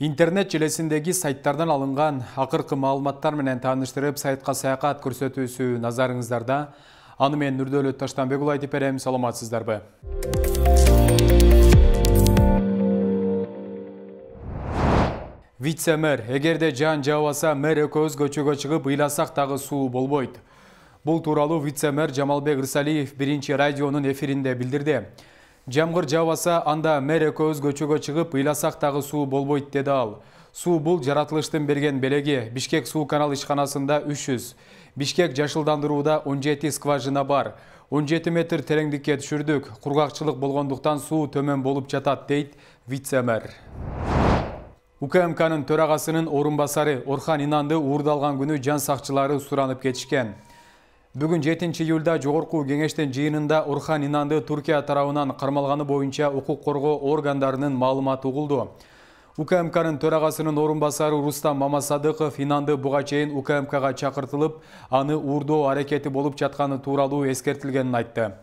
Интернет желесиндеги сайттардан алынган акыркы маалыматтар менен тааныштырып, сайтка саякат көрсөтүүсү назарыңыздарда. Аны мен Нурдөлөт Таштанбек уулу айтып берем, саламатсыздарбы. Вице-мэр, эгерде жан жаабаса, мэр экөөбүз көчөгө чыгып ыйласак дагы суу болбойт. Бул тууралуу вице-мэр Жамалбек Рысалиев биринчи радионун эфиринде билдирди. Жамгыр жаабаса, анда мэр экөөбүз көчөгө чыгып ыйласак дагы суу болбойт деди ал. Суу бул жаратылыштын берген белеги. Бишкек суу канал ишканасында 300. Бишкек жашылдандырууда 17 скважина бар. 17 метр тереңдикке түшүрдүк. Кургакчылык болгондуктан суу төмөн болуп жатат, дейт вице-мэр. УКМКнын төрагасынын орун басары Орхан Инанды уурдалган күнү жан сакчылары суранып кетишкен. Бүгүн 7 июлда жогорку кеңештин жыйынында Орхан Инанды Туркия тарабынан кармалганы боюнча укук коргоо органдарынын маалыматы угулду. УКМКнын төрагасынын орун басары Рустам Мамасадыков Инанды буга чейин УКМКга чакыртылып, аны уурдоо аракети болуп жатканы тууралуу эскертилгенин айтты.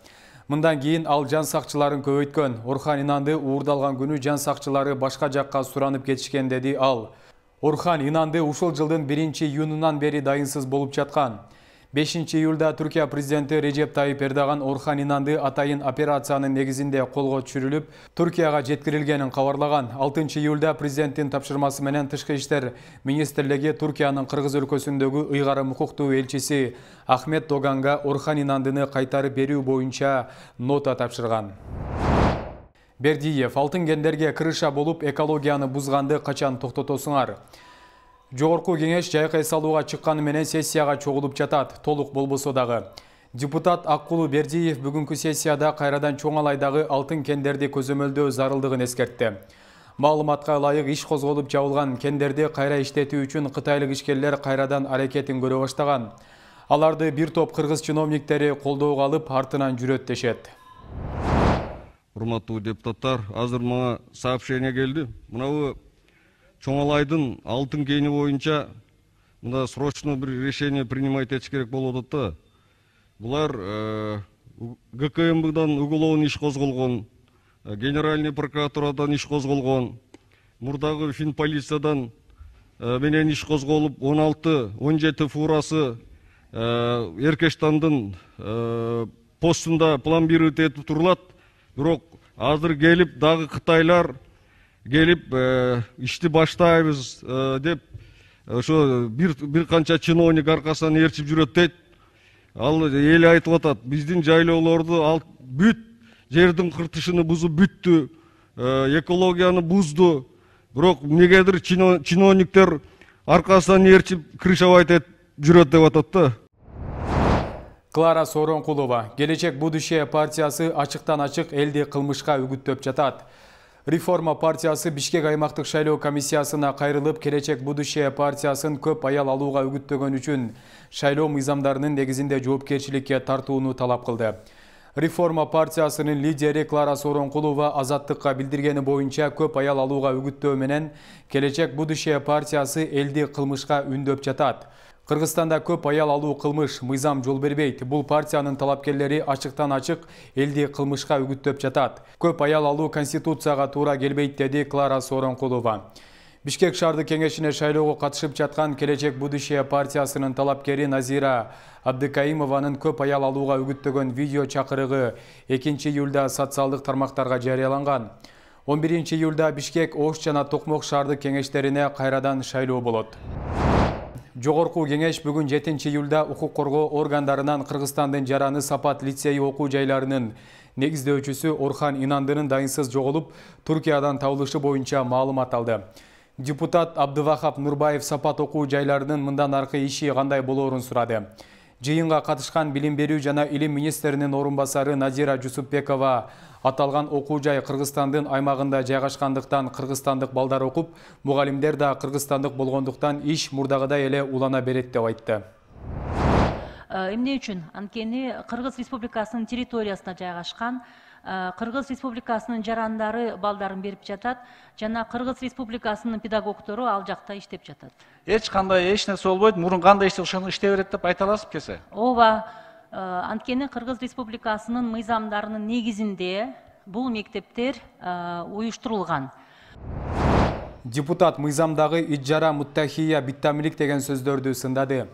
Мындан кийин ал жан сакчыларын көбөйткөн. Орхан Инанды уурдалган күнү жан сакчылары башка жакка суранып кетишкен, деди ал. Орхан Инанды ушул жылдын 1-июнунан бери дайынсыз болуп жаткан. 5 июлда Түркия президенти Режеп Тайип Эрдоган Орхан Инанды атайын операциянын негизинде колго түшүрүлүп, Түркияга жеткирилгенин кабарлаган. 6 июлда президенттин тапшырмасы менен Тышкы иштер министрлиги Түркиянын Кыргыз өлкөсүндөгү ыйгарым укуктуу элчиси Ахмет Доганга Орхан Инандыны кайтарып берүү боюнча нота тапшырган. Бердиев, алтын кендерге крыша болуп экологияны бузганды качан токтотосуңар? Жогорку кеңеш жайкай салууга чыкканы менен сессияга чогулуп жатат, толук болбосо дагы. Депутат Аккулу Бердиев бүгүнкү сессияда кайрадан чоңалайдагы алтын кендерди көзөмөлдөө зарылдыгын эскертти. Маалыматка ылайык иш козголуп жабылган кендерди кайра иштетүү үчүн кытайлык ишкерлер кайрадан аракетин көрө баштаган. Аларды бир топ кыргыз чиновниктери колдоого алып, артынан жүрөт дешет. Урматтуу депутаттар, азыр мага сообщение келди. Мынабу Чоңалайдын алтын кени боюнча мында срочно bir решение принимать этиш керек болуп атат да. Булар ГКМБдан уголовный иш козголгон, Генеральный прокуратурадан иш козголгон, мурдагы Финполициядан менен иш козголуп 16-17 фурасы Эркештандын постунда пломбировать этип турулат. Бирок азыр келип дагы Кытайлар gelip işti başlayız dep şu bir kança чиновник аркасынан ээрчип жүрөт дейт. Ал эл айтып атат, биздин жайлоолорду ал бүт жердин кыртышын бузуп бүттү, экологияны бузду. Бирок негедир чиновниктер аркасынан ээрчип крышавайт этип жүрөт деп атат да. Клара Сооронкулова, Келечек Будущее партиясы ачыктан-ачык элди кылмышка үгүттөп жатат. Реформа партиясы Бишкек аймактык шайлоо комиссиясына кайрылып, Келечек Будущее партиясын көп аял алууга үгүттөгөн үчүн шайлоо мыйзамдарынын негизинде жоопкерчиликке тартууну талап кылды. Реформа партиясынын лидери Клара Сооронкулова Азаттыкка билдиргени боюнча көп аял алууга үгүттөө менен Келечек Будущее партиясы элди кылмышка үндөп жатат. Кыргызстанда көп аял алуу кылмыш, мыйзам жол бербейт. Бул партиянын талапкерлери ачыктан-ачык элди кылмышка үгүттөп жатат. Көп аял алуу конституцияга туура келбейт, деди Клара Сооронкулова. Бишкек шаардык кеңешине шайлоого катышып жаткан Келечек Будущее партиясынын талапкери Назира Абдыкаимованын көп аял алууга үгүттөгөн видео чакырыгы 2 июлда социалдык тармактарга жарыяланган. 11 июлда Бишкек, Ош жана Токмок шаардык кеңештерине кайрадан шайлоо болот. Жогорку кеңеш бүгүн 7 июлда укук коргоо органдарынан Кыргызстандын Жараны Сапат лицейи окуу жайларынын негиздөөчүсү Орхан Инандынын дайынсыз жоголуп, Туркиядан табылышы боюнча маалымат алды. Депутат Абдывахап Нурбаев Сапат окуу жайларынын мындан аркы иши кандай болоорун сурады. Жыйынга катышкан билим берүү жана илим министринин орун басары Надира Жусупбекова аталган окуу жай Кыргызстандын аймагында жайгашкандыктан кыргызстандык балдар окуп, мугалимдер да кыргызстандык болгондуктан иш мурдагыдай эле улана берет деп айтты. Эмне үчүн? Анткени Кыргыз Республикасынын территориясына жайгашкан, Кыргыз Республикасынын жарандары балдарын берип жатат, жана Кыргыз Республикасынын педагогдору ал жакта иштеп жатат. Эч кандай эч нерсе болбойт, мурун кандай ишти ошону иштей берет деп айта аласызбы кесе? Ооба, анткени Кыргыз Республикасынын мыйзамдарынын негизинде бул мектептер уюштурулган. Депутат мыйзамдагы ижара муттахия биттамилик деген сөздөрдү сындады.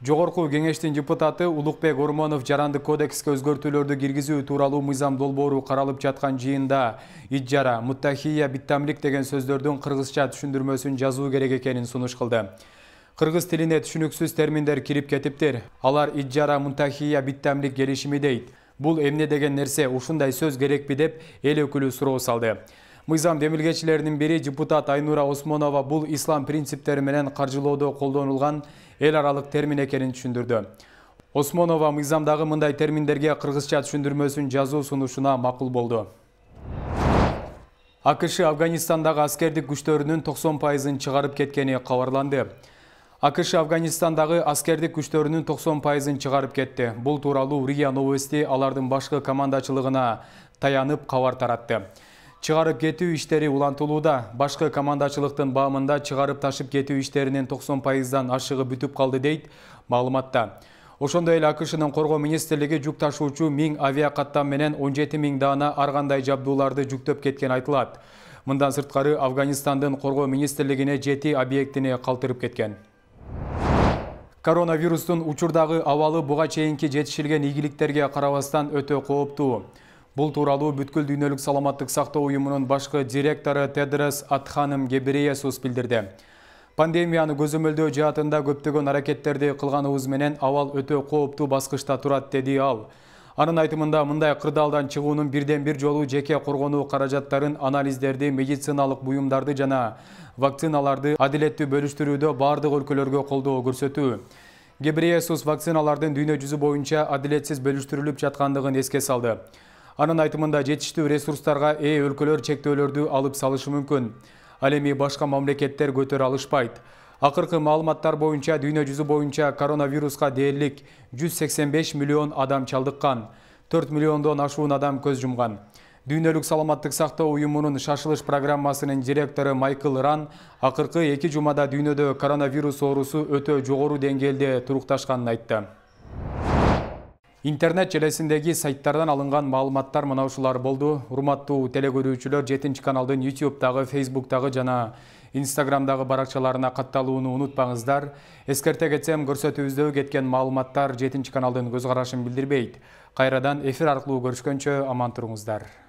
Жогорку кеңештин депутаты Улукбек Ормонов жарандык кодекске өзгөртүүлөрдү киргизүү тууралуу мыйзам долбоору каралып жаткан жыйында ижара муттахия биттамилик деген сөздөрдүн кыргызча түшүндүрмөсүн жазуу керек экенин сунуш кылды. Кыргыз тилине түшүнүксүз терминдер кирип кетиптир. Алар ижара муттахия биттамилик келишими дейт. Бул эмне деген нерсе, ушундай сөз керекпи деп эл өкүлү суроо салды. Мыйзам демилгечилеринин бири депутат Айнура Осмонова бул ислам принциптери менен каржылоодо колдонулган эл аралык термин экенин түшүндүрдү. Осмонова мыйзамдагы мындай терминдерге кыргызча түшүндүрмөсүн жазуу сунушуна макул болду. АКШ Афганистандагы аскердик күчтөрүнүн 90%-ын чыгарып кеткени кабарланды. АКШ Афганистандагы аскердик күчтөрүнүн 90%-ын чыгарып кетти. Бул тууралуу РИА Новости алардын башкы командачылыгына таянып кабар таратты. Чыгарып кетүү иштери улантылууда. Башкы командачылыктын баамында чыгарып ташып кетүү иштеринин 90%-дан ашыгы бүтүп калды дейт маалыматта. Ошондой эле АКШнын коргоо министрлиги жүк ташуучу 1000 авиакаттам менен 17 000 даана ар кандай жабдууларды жүктөп кеткен айтылат. Мындан сырткары Афганистандын коргоо министрлигине 7 объектини калтырып кеткен. Коронавирустун учурдагы абалы буга чейинки жетишилген ийгиликтерге карабастан өтө кооптуу. Бул тууралуу бүткүл дүйнөлүк саламаттык сактоо уюмунун башкы директору Тедрос Адханом Гебрейесус билдирди. Пандемияны көзөмөлдөө жаатында көптөгөн аракеттерди кылганыбыз менен абал өтө кооптуу баскычта турат, деди ал. Анын айтымында мындай кырдаалдан чыгуунун бирден бир жолу жеке коргонуу каражаттарын, анализдерди, медициналык буюмдарды жана вакциналарды адилеттүү бөлүштүрүүдө бардык өлкөлөргө колдоо көрсөтүү. Гебрейесус вакциналардын дүйнө жүзү боюнча адилетсиз бөлүштүрүлүп жаткандыгын эске салды. Анын айтымында жетиштүү ресурстарга ээ өлкөлөр чектөөлөрдү алып салышы мүмкүн. Ал эми башка мамлекеттер көтөрө алышпайт. Акыркы маалыматтар боюнча дүйнө жүзү боюнча коронавируска дээрлик 185 миллион адам чалдыккан, 4 миллиондон ашуун адам көз жумган. Дүйнөлүк саламаттык сактоо уюмунун шашылыш программасынын директору Майкл Ран акыркы 2 жумада дүйнөдө коронавирус оорусу өтө жогору деңгээлде турукташканын айтты. Интернет желесиндеги сайттардан алынган маалыматтар мына ушулар болду. Урматтуу телекөрүүчүлөр, 7 каналдын YouTube'дагы, Facebook'дагы жана Instagram'дагы баракчаларына катталууну унутпаңыздар. Эскерте кетсем, көрсөтүүбүздө кеткен маалыматтар 7 каналдын көз карашын билдирбейт. Кайрадан эфир аркылуу көрүшкөнчө аман туруңуздар.